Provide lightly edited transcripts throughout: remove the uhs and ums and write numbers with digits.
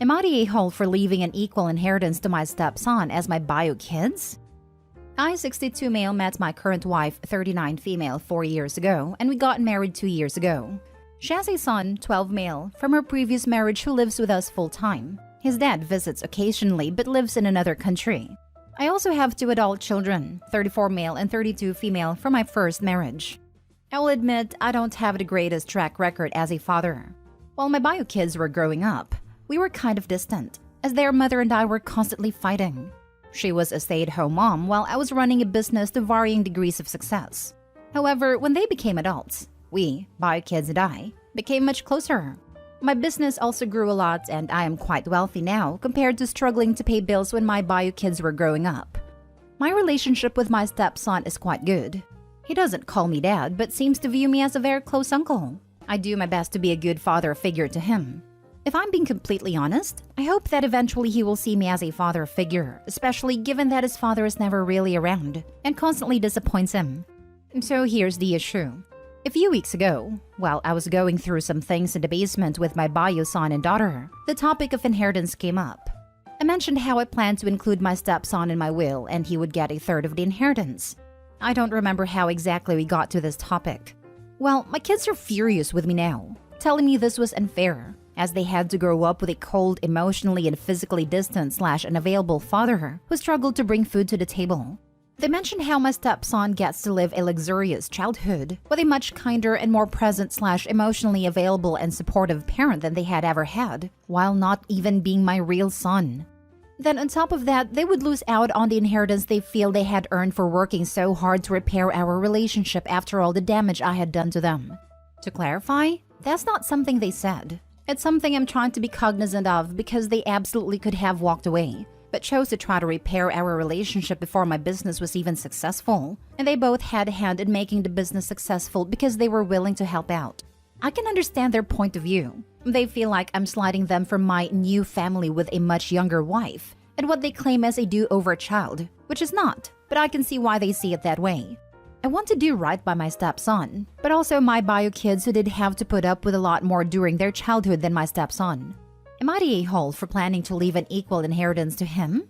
Am I the a-hole for leaving an equal inheritance to my stepson as my bio kids? I, 62 male, met my current wife, 39 female, 4 years ago, and we got married 2 years ago. She has a son, 12 male, from her previous marriage who lives with us full-time. His dad visits occasionally but lives in another country. I also have 2 adult children, 34 male and 32 female, from my first marriage. I will admit I don't have the greatest track record as a father. While my bio kids were growing up, we were kind of distant, as their mother and I were constantly fighting. She was a stay-at-home mom while I was running a business to varying degrees of success. However, when they became adults, we, bio kids and I, became much closer. My business also grew a lot and I am quite wealthy now compared to struggling to pay bills when my bio kids were growing up. My relationship with my stepson is quite good. He doesn't call me dad but seems to view me as a very close uncle. I do my best to be a good father figure to him. If I'm being completely honest, I hope that eventually he will see me as a father figure, especially given that his father is never really around and constantly disappoints him. So here's the issue. A few weeks ago, while I was going through some things in the basement with my bio son and daughter, the topic of inheritance came up. I mentioned how I planned to include my stepson in my will and he would get a third of the inheritance. I don't remember how exactly we got to this topic. Well, my kids are furious with me now, telling me this was unfair, as they had to grow up with a cold, emotionally and physically distant / unavailable father who struggled to bring food to the table. They mentioned how my stepson gets to live a luxurious childhood with a much kinder and more present / emotionally available and supportive parent than they had ever had, while not even being my real son. Then on top of that, they would lose out on the inheritance they feel they had earned for working so hard to repair our relationship after all the damage I had done to them. To clarify, that's not something they said. It's something I'm trying to be cognizant of because they absolutely could have walked away, but chose to try to repair our relationship before my business was even successful, and they both had a hand in making the business successful because they were willing to help out. I can understand their point of view. They feel like I'm sliding them from my new family with a much younger wife, and what they claim as a do-over child, which is not, but I can see why they see it that way. I want to do right by my stepson, but also my bio kids who did have to put up with a lot more during their childhood than my stepson. Am I the a-hole for planning to leave an equal inheritance to him?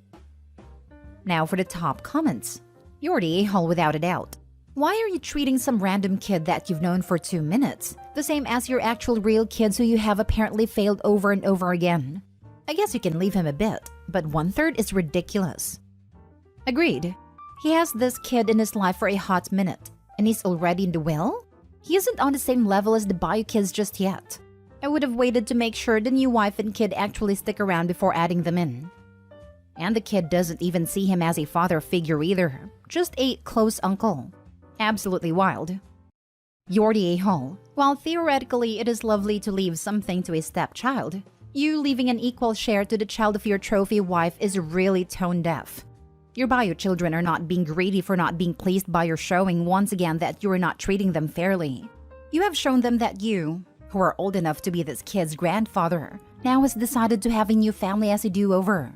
Now for the top comments. You're the a-hole without a doubt. Why are you treating some random kid that you've known for 2 minutes the same as your actual real kids who you have apparently failed over and over again? I guess you can leave him a bit, but 1/3 is ridiculous. Agreed. He has this kid in his life for a hot minute, and he's already in the will? He isn't on the same level as the bio kids just yet. I would have waited to make sure the new wife and kid actually stick around before adding them in. And the kid doesn't even see him as a father figure either, just a close uncle. Absolutely wild. You're the a-hole. While theoretically it is lovely to leave something to a stepchild, you leaving an equal share to the child of your trophy wife is really tone deaf. Your bio children are not being greedy for not being pleased by your showing once again that you are not treating them fairly. You have shown them that you, who are old enough to be this kid's grandfather, now has decided to have a new family as a do-over.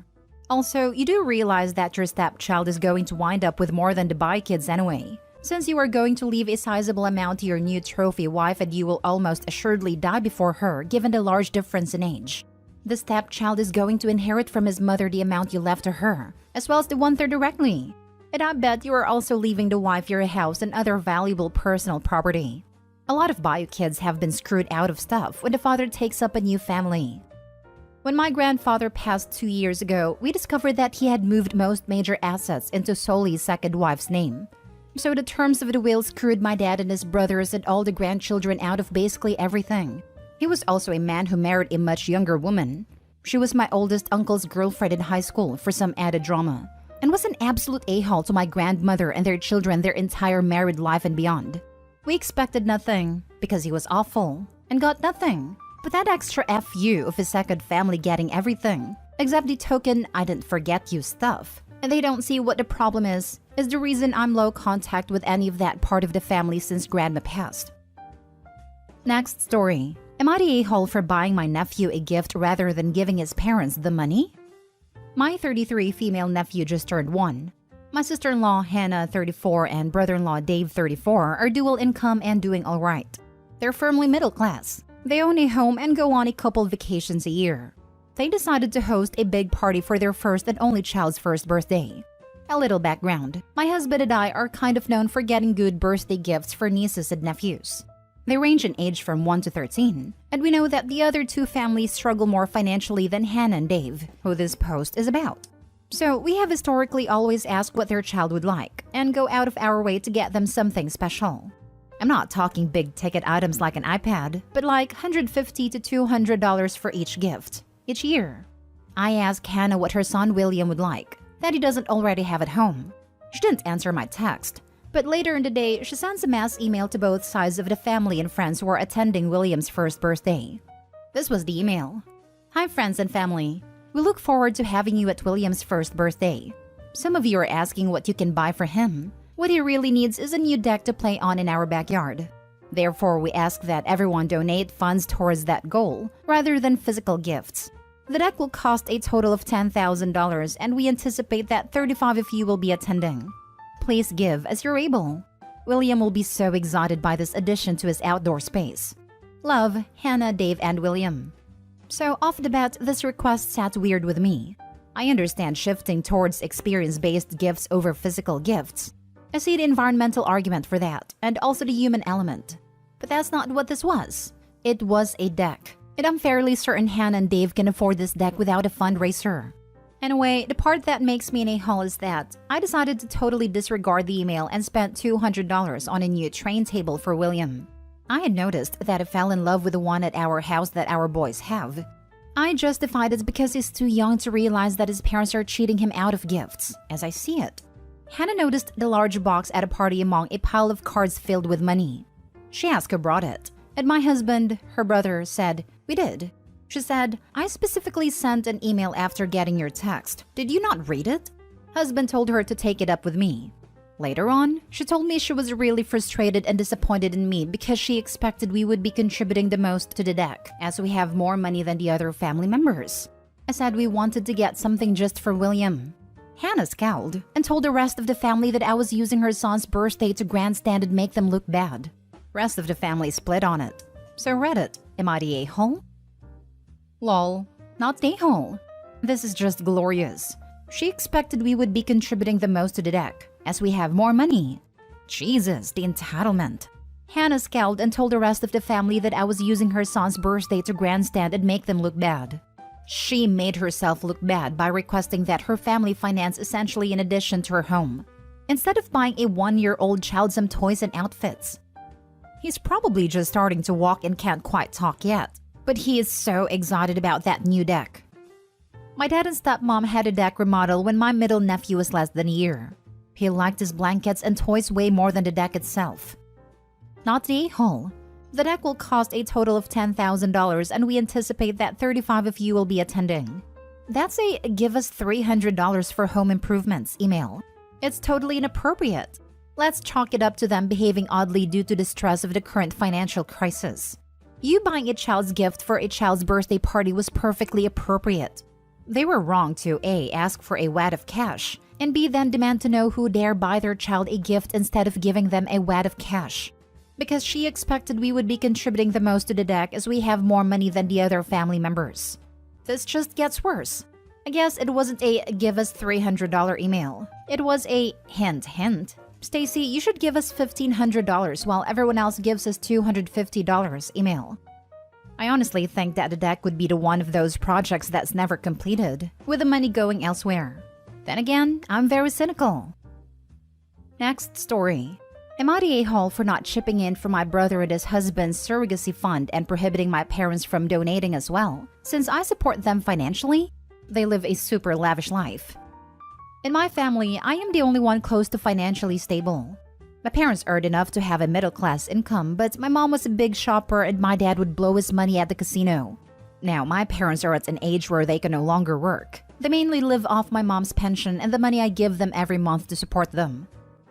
Also, you do realize that your stepchild is going to wind up with more than the bio kids anyway, since you are going to leave a sizable amount to your new trophy wife and you will almost assuredly die before her given the large difference in age. The stepchild is going to inherit from his mother the amount you left to her, as well as the 1/3 directly. And I bet you are also leaving the wife your house and other valuable personal property. A lot of bio kids have been screwed out of stuff when the father takes up a new family. When my grandfather passed 2 years ago, we discovered that he had moved most major assets into solely his second wife's name. So the terms of the will screwed my dad and his brothers and all the grandchildren out of basically everything. He was also a man who married a much younger woman. She was my oldest uncle's girlfriend in high school for some added drama, and was an absolute a-hole to my grandmother and their children their entire married life and beyond. We expected nothing, because he was awful, and got nothing. But that extra FU of his second family getting everything, except the token "I didn't forget you" stuff, and they don't see what the problem is the reason I'm low contact with any of that part of the family since grandma passed. Next story. Am I the a-hole for buying my nephew a gift rather than giving his parents the money? My 33 female nephew just turned 1. My sister-in-law Hannah, 34, and brother-in-law Dave, 34, are dual income and doing alright. They're firmly middle class. They own a home and go on a couple vacations a year. They decided to host a big party for their first and only child's first birthday. A little background. My husband and I are kind of known for getting good birthday gifts for nieces and nephews. They range in age from 1 to 13, and we know that the other two families struggle more financially than Hannah and Dave, who this post is about. So we have historically always asked what their child would like, and go out of our way to get them something special. I'm not talking big-ticket items like an iPad, but like $150 to $200 for each gift, each year. I asked Hannah what her son William would like, that he doesn't already have at home. She didn't answer my text, but later in the day, she sends a mass email to both sides of the family and friends who are attending William's first birthday. This was the email. Hi friends and family. We look forward to having you at William's first birthday. Some of you are asking what you can buy for him. What he really needs is a new deck to play on in our backyard. Therefore, we ask that everyone donate funds towards that goal, rather than physical gifts. The deck will cost a total of $10,000 and we anticipate that 35 of you will be attending. Please give as you're able. William will be so excited by this addition to his outdoor space. Love, Hannah, Dave, and William. So off the bat, this request sat weird with me. I understand shifting towards experience-based gifts over physical gifts. I see the environmental argument for that, and also the human element. But that's not what this was. It was a deck. And I'm fairly certain Hannah and Dave can afford this deck without a fundraiser. Anyway, the part that makes me an a-hole is that I decided to totally disregard the email and spent $200 on a new train table for William. I had noticed that I fell in love with the one at our house that our boys have. I justified it because he's too young to realize that his parents are cheating him out of gifts, as I see it. Hannah noticed the large box at a party among a pile of cards filled with money. She asked who brought it, and my husband, her brother, said, "We did." She said, "I specifically sent an email after getting your text. Did you not read it?" Husband told her to take it up with me. Later on, she told me she was really frustrated and disappointed in me because she expected we would be contributing the most to the deck, as we have more money than the other family members. I said we wanted to get something just for William. Hannah scowled and told the rest of the family that I was using her son's birthday to grandstand and make them look bad. Rest of the family split on it. So Reddit, am I the a-hole? Lol, not the a-hole. This is just glorious. She expected we would be contributing the most to the deck, as we have more money. Jesus, the entitlement. Hannah scowled and told the rest of the family that I was using her son's birthday to grandstand and make them look bad. She made herself look bad by requesting that her family finance essentially in addition to her home, instead of buying a 1-year-old child some toys and outfits. He's probably just starting to walk and can't quite talk yet, but he is so excited about that new deck. My dad and stepmom had a deck remodel when my middle nephew was less than a year. He liked his blankets and toys way more than the deck itself. Not the a-hole. The deck will cost a total of $10,000 and we anticipate that 35 of you will be attending. That's a "give us $300 for home improvements" email. It's totally inappropriate. Let's chalk it up to them behaving oddly due to the stress of the current financial crisis. You buying a child's gift for a child's birthday party was perfectly appropriate. They were wrong to A. ask for a wad of cash, and B. then demand to know who dare buy their child a gift instead of giving them a wad of cash. Because she expected we would be contributing the most to the deck as we have more money than the other family members. This just gets worse. I guess it wasn't a "give us $300" email. It was a hint hint. "Stacy, you should give us $1,500 while everyone else gives us $250" email. I honestly think that the deck would be the one of those projects that's never completed, with the money going elsewhere. Then again, I'm very cynical. Next story. Am I the a-hole for not chipping in for my brother and his husband's surrogacy fund and prohibiting my parents from donating as well, since I support them financially? They live a super lavish life. In my family, I am the only one close to financially stable. My parents earned enough to have a middle-class income, but my mom was a big shopper and my dad would blow his money at the casino. Now, my parents are at an age where they can no longer work. They mainly live off my mom's pension and the money I give them every month to support them.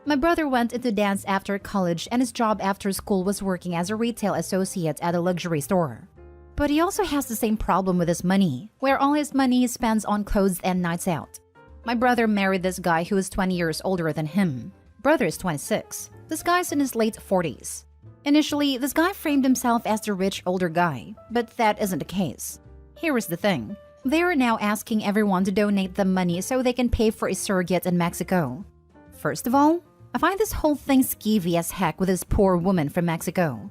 My brother went into dance after college and his job after school was working as a retail associate at a luxury store. But he also has the same problem with his money, where all his money he spends on clothes and nights out. My brother married this guy who is 20 years older than him. Brother is 26. This guy's in his late 40s. Initially, this guy framed himself as the rich older guy, but that isn't the case. Here is the thing. They are now asking everyone to donate them money so they can pay for a surrogate in Mexico. First of all, I find this whole thing skeevy as heck with this poor woman from Mexico.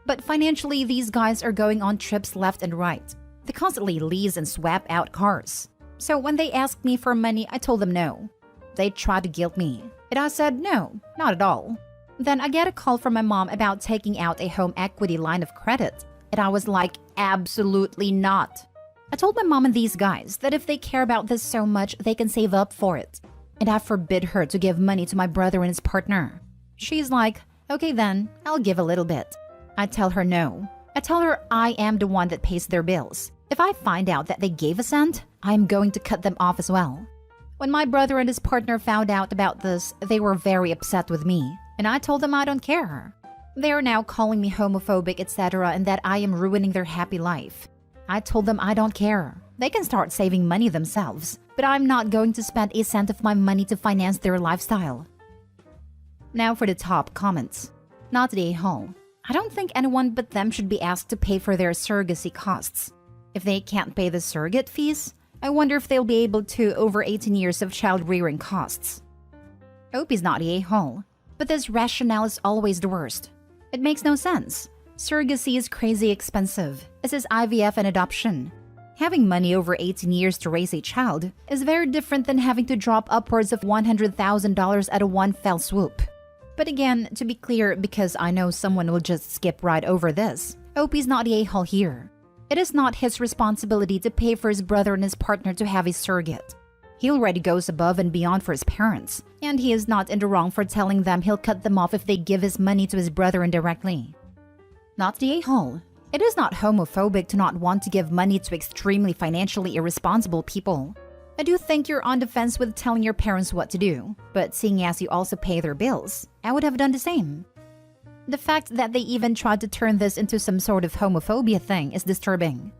But financially, these guys are going on trips left and right. They constantly lease and swap out cars. So when they asked me for money, I told them no. They tried to guilt me, and I said no, not at all. Then I get a call from my mom about taking out a home equity line of credit, and I was like, absolutely not. I told my mom and these guys that if they care about this so much, they can save up for it. And I forbid her to give money to my brother and his partner. She's like, okay then, I'll give a little bit. I tell her no. I tell her I am the one that pays their bills. If I find out that they gave a cent, I am going to cut them off as well. When my brother and his partner found out about this, they were very upset with me, and I told them I don't care. They are now calling me homophobic, etc., and that I am ruining their happy life. I told them I don't care. They can start saving money themselves, but I'm not going to spend a cent of my money to finance their lifestyle. Now for the top comments. Not the a-hole. I don't think anyone but them should be asked to pay for their surrogacy costs. If they can't pay the surrogate fees, I wonder if they'll be able to over 18 years of child rearing costs. Opie's not the a-hole, but this rationale is always the worst. It makes no sense. Surrogacy is crazy expensive, as is IVF and adoption. Having money over 18 years to raise a child is very different than having to drop upwards of $100,000 at a one fell swoop. But again, to be clear, because I know someone will just skip right over this, Opie's not the a-hole here. It is not his responsibility to pay for his brother and his partner to have a surrogate. He already goes above and beyond for his parents, and he is not in the wrong for telling them he'll cut them off if they give his money to his brother indirectly. Not the a-hole. It is not homophobic to not want to give money to extremely financially irresponsible people. I do think you're on the fence with telling your parents what to do, but seeing as you also pay their bills, I would have done the same. The fact that they even tried to turn this into some sort of homophobia thing is disturbing.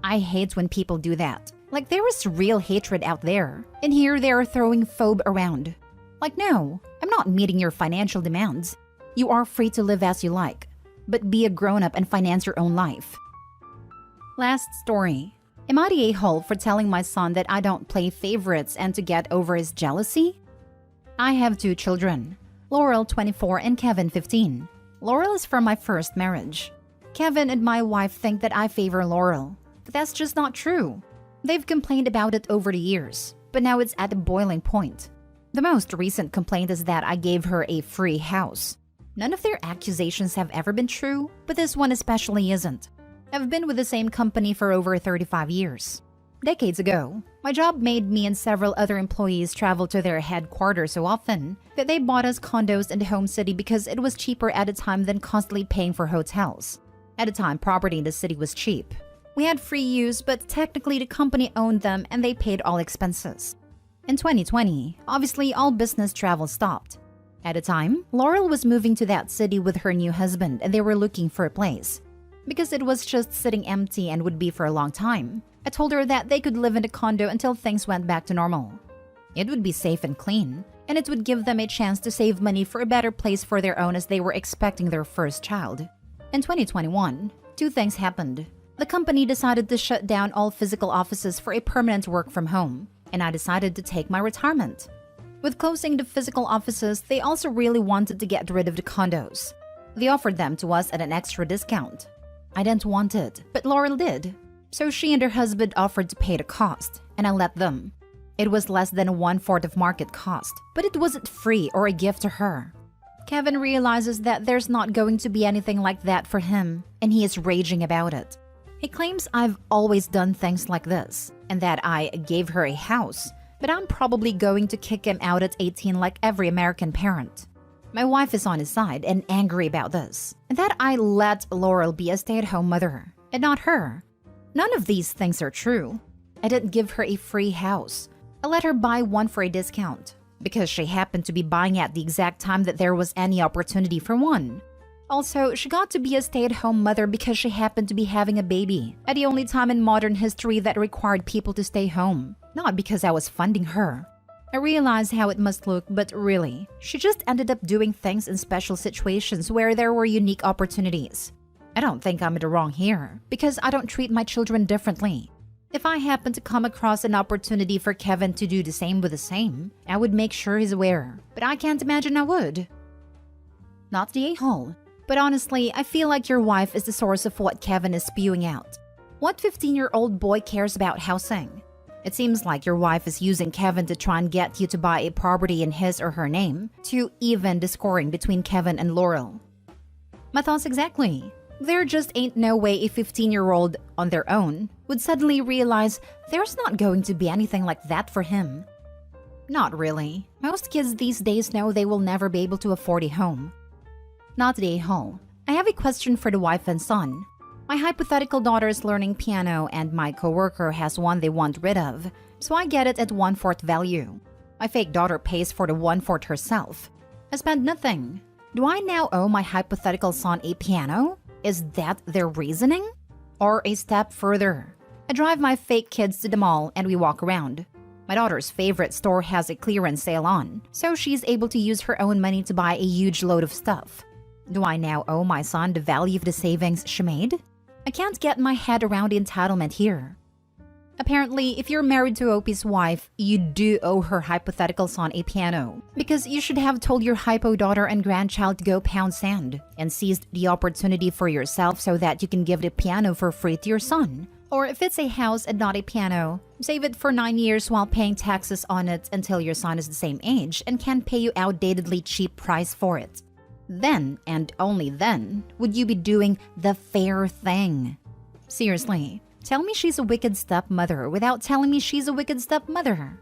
I hate when people do that. Like there is real hatred out there, and here they are throwing phobe around. Like no, I'm not meeting your financial demands. You are free to live as you like, but be a grown-up and finance your own life. Last story. Am I the a-hole for telling my son that I don't play favorites and to get over his jealousy? I have 2 children, Laurel 24 and Kevin 15. Laurel is from my first marriage. Kevin and my wife think that I favor Laurel, but that's just not true. They've complained about it over the years, but now it's at a boiling point. The most recent complaint is that I gave her a free house. None of their accusations have ever been true, but this one especially isn't. I've been with the same company for over 35 years. Decades ago, my job made me and several other employees travel to their headquarters so often that they bought us condos in the home city because it was cheaper at a time than constantly paying for hotels. At the time, property in the city was cheap. We had free use, but technically the company owned them and they paid all expenses. In 2020, obviously all business travel stopped. At the time, Laurel was moving to that city with her new husband and they were looking for a place. Because it was just sitting empty and would be for a long time, I told her that they could live in the condo until things went back to normal. It would be safe and clean, and it would give them a chance to save money for a better place for their own as they were expecting their first child. In 2021, 2 things happened. The company decided to shut down all physical offices for a permanent work from home, and I decided to take my retirement. With closing the physical offices, they also really wanted to get rid of the condos. They offered them to us at an extra discount. I didn't want it, but Laurel did. So she and her husband offered to pay the cost, and I let them. It was less than 1/4 of market cost, but it wasn't free or a gift to her. Kevin realizes that there's not going to be anything like that for him, and he is raging about it. He claims I've always done things like this, and that I gave her a house, but I'm probably going to kick him out at 18 like every American parent. My wife is on his side and angry about this, and that I let Laurel be a stay-at-home mother, and not her. None of these things are true. I didn't give her a free house. I let her buy one for a discount, because she happened to be buying at the exact time that there was any opportunity for one. Also, she got to be a stay-at-home mother because she happened to be having a baby at the only time in modern history that required people to stay home, not because I was funding her. I realized how it must look, but really, she just ended up doing things in special situations where there were unique opportunities. I don't think I'm in the wrong here, because I don't treat my children differently. If I happen to come across an opportunity for Kevin to do the same with the same, I would make sure he's aware, but I can't imagine I would. Not the a-hole, but honestly, I feel like your wife is the source of what Kevin is spewing out. What 15-year-old boy cares about housing? It seems like your wife is using Kevin to try and get you to buy a property in his or her name to even the scoring between Kevin and Laurel. My thoughts exactly. There just ain't no way a 15-year-old on their own would suddenly realize there's not going to be anything like that for him. Not really. Most kids these days know they will never be able to afford a home. Not the a-hole. I have a question for the wife and son. My hypothetical daughter is learning piano and my coworker has one they want rid of, so I get it at 1/4 value. My fake daughter pays for the 1/4 herself. I spend nothing. Do I now owe my hypothetical son a piano? Is that their reasoning? Or a step further, I drive my fake kids to the mall and we walk around. My daughter's favorite store has a clearance sale on, so she's able to use her own money to buy a huge load of stuff. Do I now owe my son the value of the savings she made? I can't get my head around the entitlement here. Apparently, if you're married to Opie's wife, you do owe her hypothetical son a piano, because you should have told your hypo daughter and grandchild to go pound sand and seized the opportunity for yourself so that you can give the piano for free to your son. Or if it's a house and not a piano, save it for 9 years while paying taxes on it until your son is the same age and can pay you outdatedly cheap price for it. Then, and only then, would you be doing the fair thing. Seriously, tell me she's a wicked stepmother without telling me she's a wicked stepmother.